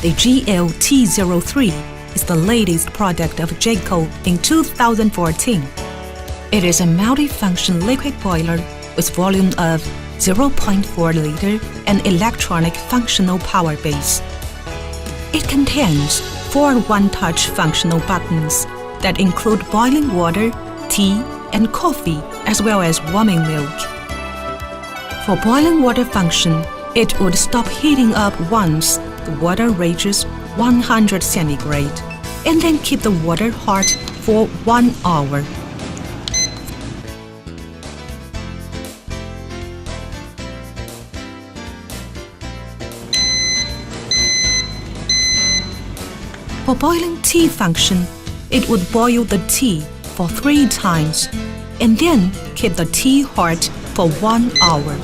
The GL-T03 is the latest product of Jacal in 2014. It is a multi-function liquid boiler with volume of 0.4 liter and electronic functional power base. It contains 4 one-touch functional buttons that include boiling water, tea, and coffee, as well as warming milk. For boiling water function, it would stop heating up once the water reaches 100 centigrade, and then keep the water hot for 1 hour. For boiling tea function, it would boil the tea for 3 times and then keep the tea hot for 1 hour.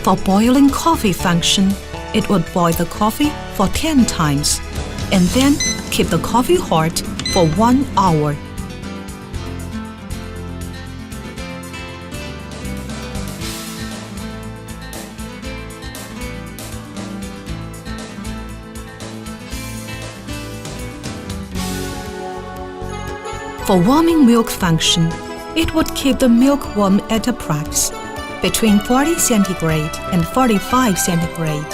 For boiling coffee function, it would boil the coffee for 10 times and then keep the coffee hot for 1 hour. For warming milk function, it would keep the milk warm at approx between 40 centigrade and 45 centigrade.